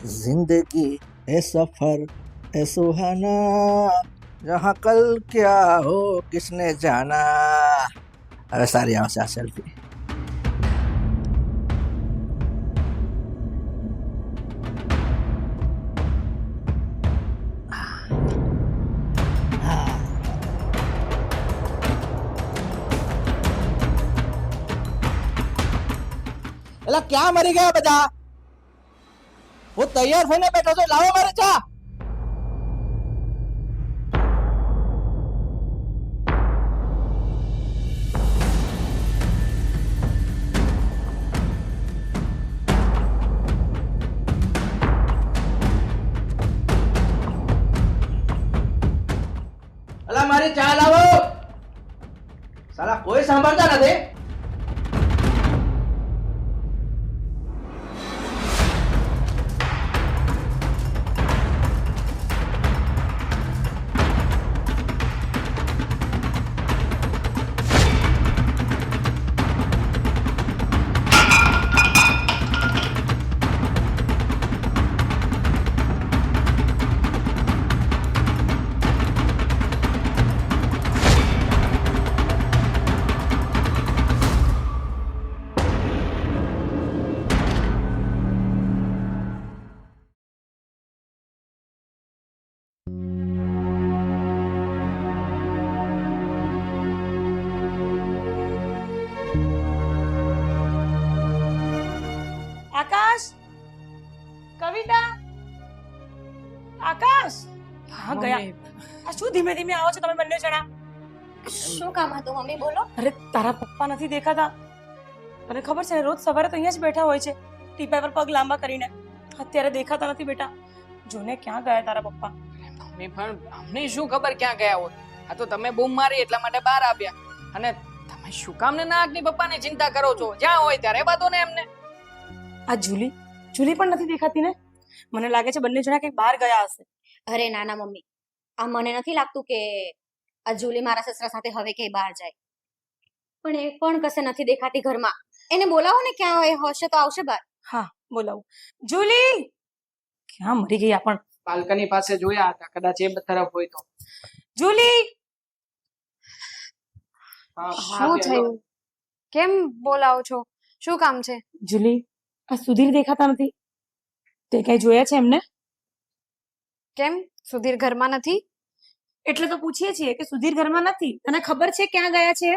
जिंदगी है सफर है सुहाना, जहाँ कल क्या हो किसने जाना. હવે સારી આવશે આ સેલ્ફી. એલા ક્યાં મરી ગયા બધા? હું તૈયાર થઈને બેઠો છું, લાવો મારી ચા. એલા મારી ચા લાવો. સાલા કોઈ સાંભળતા નથી. આકાશ, કવિતા, આકાશ, હા ગયા. આ શું ધીમે ધીમે આવો છો તમે બંને જણા? શું કામ હતું મમ્મી, બોલો. અરે તારા પપ્પા નથી દેખાતા. તને ખબર છે રોજ સવારે તો અહીંયા જ બેઠા હોય છે ટીપા પર પગ લાંબા કરીને. અત્યારે દેખાતા નથી બેટા. જોને ક્યાં ગયા તારા પપ્પા? મમ્મી પણ અમને શું ખબર ક્યાં ગયા હોય. આ તો તમે બૂમ મારી એટલા માટે બહાર આવ્યા. અને તમે શું કામ ને નાગની પપ્પાની ચિંતા કરો છો? જ્યાં હોય ત્યારે બાતો ને એમને. આ જુલી પણ નથી દેખાતી ને. મને લાગે છે બંને જણા કંઈક બહાર ગયા હશે. અરે નાના મમ્મી, આ મને નથી લાગતું કે આ જુલી મારા સસરા સાથે હવે ક્યાંય બહાર જાય. પણ એ પણ કશે નથી દેખાતી ઘરમાં. એને બોલાવો ને, ક્યાં હોય હશે તો આવશે બહાર. હા બોલાવું. જુલી ક્યાં મરી ગઈ? પણ બાલ્કની પાસે જોયા હતા, કદાચ એ તરફ હોય તો. જુલી, શું થયું? કેમ બોલાવો છો? શું કામ છે? જુલી, આ સુધીર દેખાતા નથી. તે કઈ જોયા છે એમને? કેમ સુધીર ઘરમાં નથી? એટલે તો પૂછીએ છીએ કે સુધીર ઘરમાં નથી. તને ખબર છે ક્યાં ગયા છે?